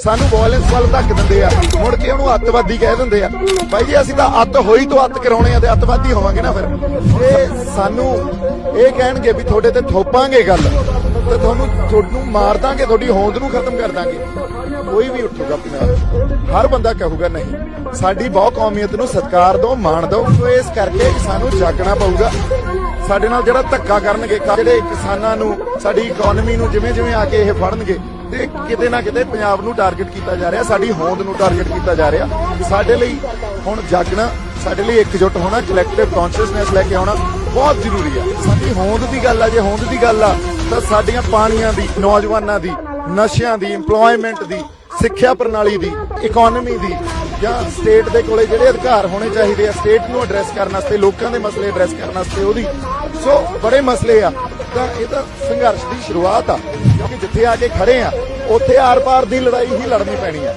ਸਾਨੂੰ ਵਾਇਲੈਂਸ ਵੱਲ ਧੱਕ ਦਿੰਦੇ ਆ, ਮੁੜ ਕੇ ਉਹਨੂੰ ਅੱਤਵਾਦੀ ਕਹਿ ਦਿੰਦੇ ਆ। ਬਾਈ ਜੀ ਅਸੀਂ ਤਾਂ ਅੱਤ ਹੋਈ ਤੋਂ ਅੱਤ ਕਰਾਉਣੇ ਆ ਤੇ ਅੱਤਵਾਦੀ ਹੋਵਾਂਗੇ ਨਾ ਫਿਰ। ਇਹ ਸਾਨੂੰ ਇਹ ਕਹਿਣਗੇ ਵੀ ਤੁਹਾਡੇ ਤੇ ਥੋਪਾਂਗੇ ਗੱਲ ਤੇ ਤੁਹਾਨੂੰ ਮਾਰ ਦਾਂਗੇ, ਤੁਹਾਡੀ ਹੋਂਦ ਨੂੰ ਖਤਮ ਕਰ ਦਾਂਗੇ, ਕੋਈ ਵੀ ਉੱਠੂਗਾ ਪੰਜਾਬ, ਹਰ ਬੰਦਾ ਕਹੂਗਾ ਨਹੀਂ ਸਾਡੀ ਬਹੁ ਕੌਮੀਅਤ ਨੂੰ ਸਤਿਕਾਰ ਦਿਓ, ਮਾਣ ਦਿਓ। ਇਸ ਕਰਕੇ ਸਾਨੂੰ ਜਾਗਣਾ ਪਊਗਾ। ਸਾਡੇ ਨਾਲ ਜਿਹੜਾ ਧੱਕਾ ਕਰਨਗੇ, ਜਿਹੜੇ ਕਿਸਾਨਾਂ ਨੂੰ, ਸਾਡੀ ਇਕਨੋਮੀ ਨੂੰ ਜਿਵੇਂ ਜਿਵੇਂ ਆ ਕੇ ਇਹ ਫੜਨਗੇ, ਤੇ ਕਿਤੇ ਨਾ ਕਿਤੇ ਪੰਜਾਬ ਨੂੰ ਟਾਰਗੇਟ ਕੀਤਾ ਜਾ ਰਿਹਾ, ਸਾਡੀ ਹੋਂਦ ਨੂੰ ਟਾਰਗੇਟ ਕੀਤਾ ਜਾ ਰਿਹਾ। ਸਾਡੇ ਲਈ ਹੁਣ ਜਾਗਣਾ, ਸਾਡੇ ਲਈ ਇਕਜੁੱਟ ਹੋਣਾ, ਕਲੈਕਟਿਵ ਕੌਨਸ਼ੀਅਸਨੈਸ ਲੈ ਕੇ ਆਉਣਾ ਬਹੁਤ ਜ਼ਰੂਰੀ ਆ। ਸਾਡੀ ਹੋਂਦ ਦੀ ਗੱਲ ਆ, ਜੇ ਹੋਂਦ ਦੀ ਗੱਲ ਆ ਤਾਂ ਸਾਡੀਆਂ ਪਾਣੀਆਂ ਦੀ, ਨੌਜਵਾਨਾਂ ਦੀ, ਨਸ਼ਿਆਂ ਦੀ, ਇੰਪਲੋਇਮੈਂਟ ਦੀ, ਸਿੱਖਿਆ ਪ੍ਰਣਾਲੀ ਦੀ, ਇਕਨੋਮੀ ਦੀ, ਜਾਂ ਸਟੇਟ ਦੇ ਕੋਲੇ ਜਿਹੜੇ ਅਧਿਕਾਰ ਹੋਣੇ ਚਾਹੀਦੇ ਆ ਸਟੇਟ ਨੂੰ ਐਡਰੈਸ ਕਰਨ ਵਾਸਤੇ, ਲੋਕਾਂ ਦੇ ਮਸਲੇ ਐਡਰੈਸ ਕਰਨ ਵਾਸਤੇ, ਉਹਦੀ ਸੋ ਬੜੇ ਮਸਲੇ ਆ। ਤਾਂ ਇਹ ਤਾਂ ਸੰਘਰਸ਼ ਦੀ ਸ਼ੁਰੂਆਤ ਆ, ਕਿਉਂਕਿ ਜਿੱਥੇ ਆ ਕੇ ਖੜੇ ਆ ਉੱਥੇ ਆਰ ਪਾਰ ਦੀ ਲੜਾਈ ਹੀ ਲੜਨੀ ਪੈਣੀ ਆ।